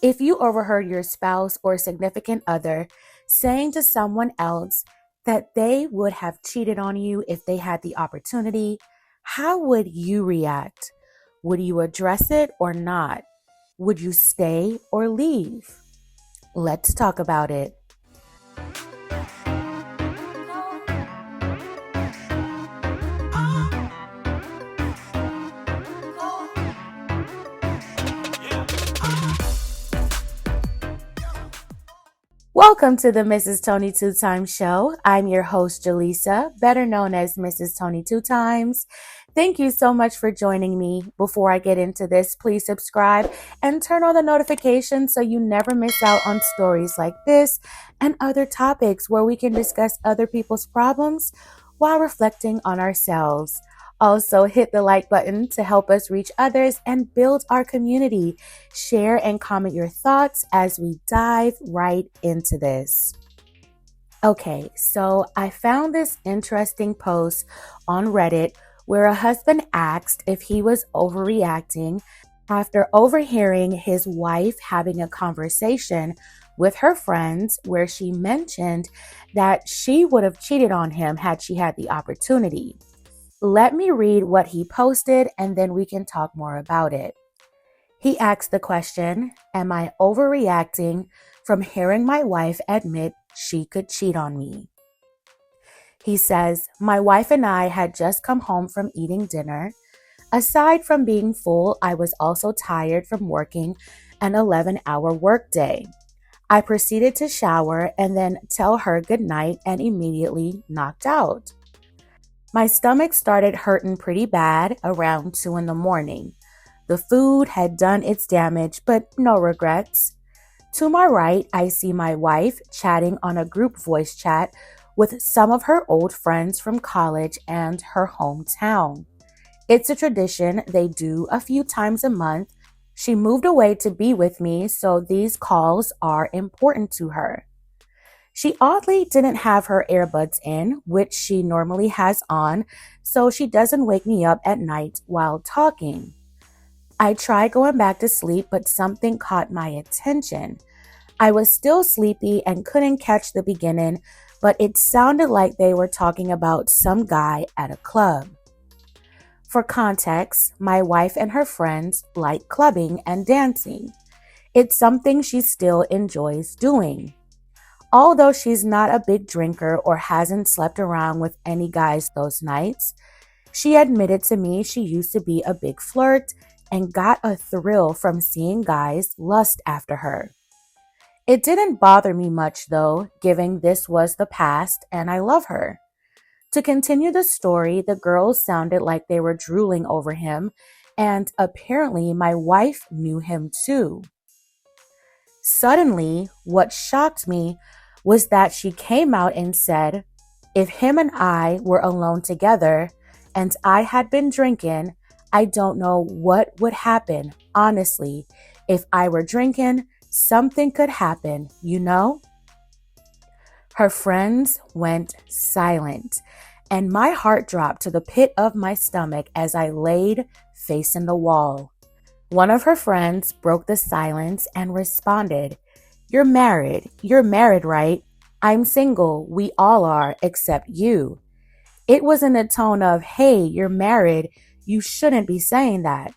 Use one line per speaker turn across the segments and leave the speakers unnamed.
If you overheard your spouse or significant other saying to someone else that they would have cheated on you if they had the opportunity, how would you react? Would you address it or not? Would you stay or leave? Let's talk about it. Welcome to the Mrs. Tony Two Times Show. I'm your host, Jaleesa, better known as Mrs. Tony Two Times. Thank you so much for joining me. Before I get into this, please subscribe and turn on the notifications so you never miss out on stories like this and other topics where we can discuss other people's problems while reflecting on ourselves. Also, hit the like button to help us reach others and build our community. Share and comment your thoughts as we dive right into this. Okay, so I found this interesting post on Reddit where a husband asked if he was overreacting after overhearing his wife having a conversation with her friends where she mentioned that she would have cheated on him had she had the opportunity. Let me read what he posted and then we can talk more about it. He asked the question, am I overreacting from hearing my wife admit she could cheat on me? He says, my wife and I had just come home from eating dinner. Aside from being full, I was also tired from working an 11-hour workday. I proceeded to shower and then tell her goodnight and immediately knocked out. My stomach started hurting pretty bad around 2 a.m. The food had done its damage, but no regrets. To my right, I see my wife chatting on a group voice chat with some of her old friends from college and her hometown. It's a tradition they do a few times a month. She moved away to be with me, so these calls are important to her. She oddly didn't have her earbuds in, which she normally has on, so she doesn't wake me up at night while talking. I tried going back to sleep, but something caught my attention. I was still sleepy and couldn't catch the beginning, but it sounded like they were talking about some guy at a club. For context, my wife and her friends like clubbing and dancing. It's something she still enjoys doing. Although she's not a big drinker or hasn't slept around with any guys those nights, she admitted to me she used to be a big flirt and got a thrill from seeing guys lust after her. It didn't bother me much though, given this was the past and I love her. To continue the story, the girls sounded like they were drooling over him, and apparently my wife knew him too. Suddenly, what shocked me was that she came out and said, if him and I were alone together and I had been drinking, I don't know what would happen. Honestly, if I were drinking, something could happen, you know? Her friends went silent, and my heart dropped to the pit of my stomach as I laid facing the wall. One of her friends broke the silence and responded, You're married, right? I'm single. We all are, except you. It was in a tone of, hey, you're married. You shouldn't be saying that.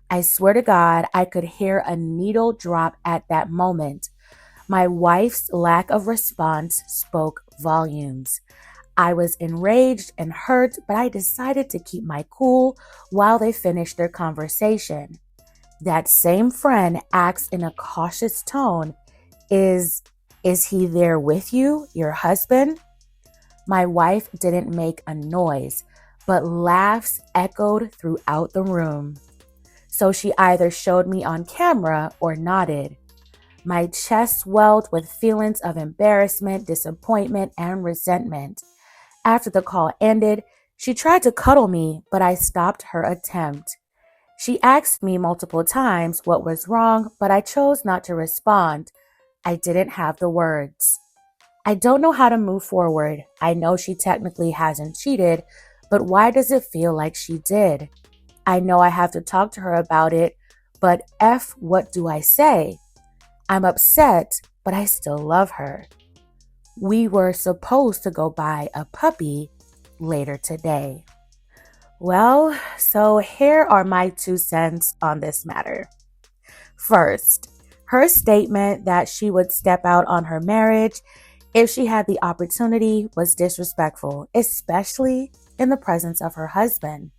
I swear to God, I could hear a needle drop at that moment. My wife's lack of response spoke volumes. I was enraged and hurt, but I decided to keep my cool while they finished their conversation. That same friend asked in a cautious tone, Is he there with you, your husband? My wife didn't make a noise, but laughs echoed throughout the room. So she either showed me on camera or nodded. My chest swelled with feelings of embarrassment, disappointment, and resentment. After the call ended, she tried to cuddle me, but I stopped her attempt. She asked me multiple times what was wrong, but I chose not to respond. I didn't have the words. I don't know how to move forward. I know she technically hasn't cheated, but why does it feel like she did? I know I have to talk to her about it, but what do I say? I'm upset, but I still love her. We were supposed to go buy a puppy later today. Well, so here are my 2 cents on this matter. First, her statement that she would step out on her marriage if she had the opportunity was disrespectful, especially in the presence of her husband.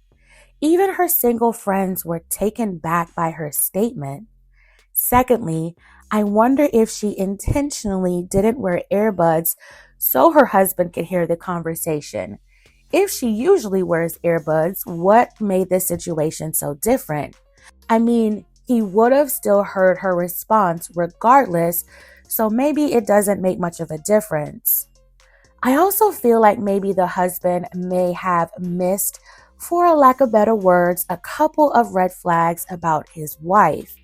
Even her single friends were taken back by her statement. Secondly, I wonder if she intentionally didn't wear earbuds so her husband could hear the conversation. If she usually wears earbuds, what made this situation so different? I mean, he would have still heard her response regardless, so maybe it doesn't make much of a difference. I also feel like maybe the husband may have missed, for a lack of better words, a couple of red flags about his wife.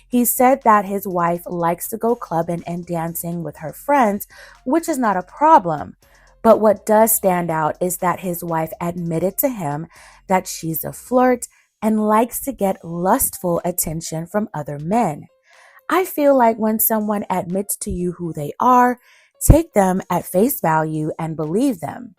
He said that his wife likes to go clubbing and dancing with her friends, which is not a problem. But what does stand out is that his wife admitted to him that she's a flirt and likes to get lustful attention from other men. I feel like when someone admits to you who they are, take them at face value and believe them.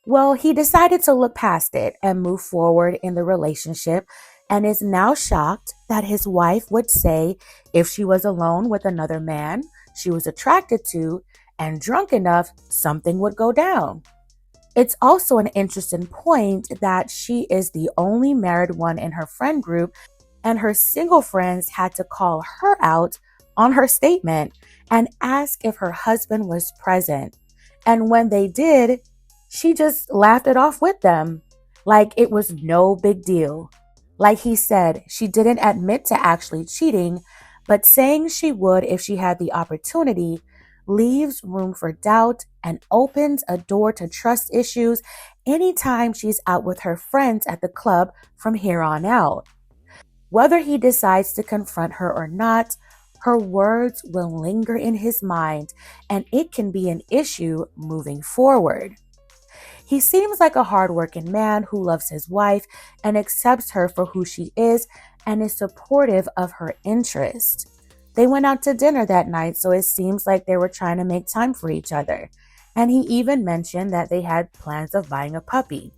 Well, he decided to look past it and move forward in the relationship and is now shocked that his wife would say if she was alone with another man she was attracted to and drunk enough, something would go down. It's also an interesting point that she is the only married one in her friend group, and her single friends had to call her out on her statement and ask if her husband was present. And when they did, she just laughed it off with them, like it was no big deal. Like he said, she didn't admit to actually cheating, but saying she would if she had the opportunity leaves room for doubt and opens a door to trust issues anytime she's out with her friends at the club from here on out. Whether he decides to confront her or not, her words will linger in his mind and it can be an issue moving forward. He seems like a hardworking man who loves his wife and accepts her for who she is and is supportive of her interests. They went out to dinner that night, so it seems like they were trying to make time for each other. And he even mentioned that they had plans of buying a puppy.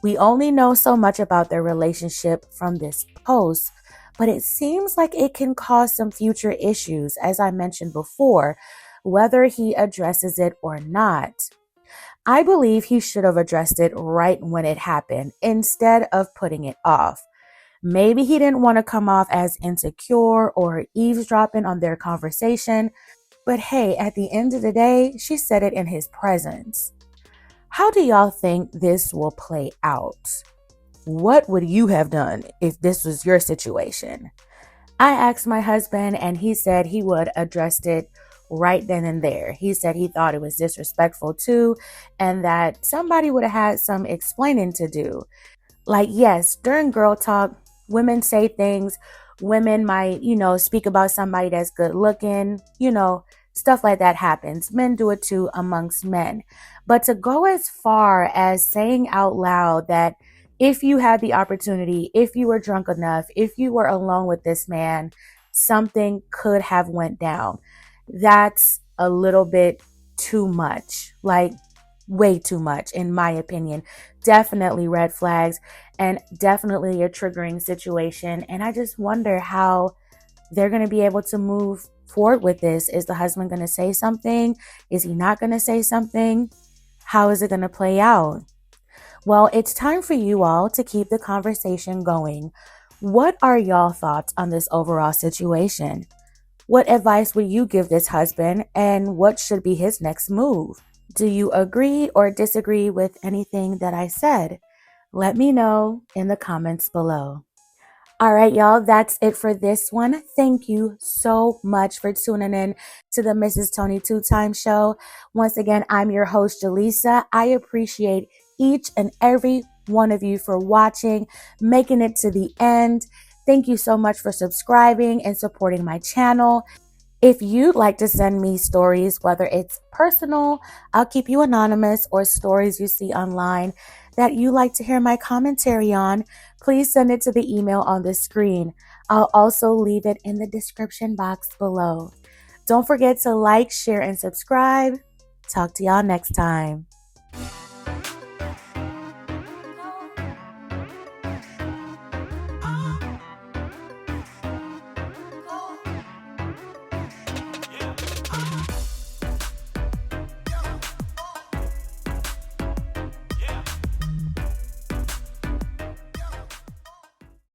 We only know so much about their relationship from this post, but it seems like it can cause some future issues, as I mentioned before, whether he addresses it or not. I believe he should have addressed it right when it happened instead of putting it off. Maybe he didn't want to come off as insecure or eavesdropping on their conversation, but hey, at the end of the day, she said it in his presence. How do y'all think this will play out? What would you have done if this was your situation? I asked my husband and he said he would address it right then and there. He said he thought it was disrespectful too and that somebody would have had some explaining to do. Like, yes, during girl talk, women say things. Women might, speak about somebody that's good looking, stuff like that happens. Men do it too amongst men. But to go as far as saying out loud that if you had the opportunity, if you were drunk enough, if you were alone with this man, something could have went down. That's a little bit too much. Like, way too much, in my opinion. Definitely red flags and definitely a triggering situation. And I just wonder how they're going to be able to move forward with this. Is the husband going to say something? Is he not going to say something? How is it going to play out? Well, it's time for you all to keep the conversation going. What are y'all thoughts on this overall situation? What advice would you give this husband and what should be his next move? Do you agree or disagree with anything that I said? Let me know in the comments below. All right, y'all, that's it for this one. Thank you so much for tuning in to the Mrs. Tony Two Time Show. Once again, I'm your host, Jaleesa. I appreciate each and every one of you for watching, making it to the end. Thank you so much for subscribing and supporting my channel. If you'd like to send me stories, whether it's personal, I'll keep you anonymous, or stories you see online that you like to hear my commentary on, please send it to the email on the screen. I'll also leave it in the description box below. Don't forget to like, share, and subscribe. Talk to y'all next time.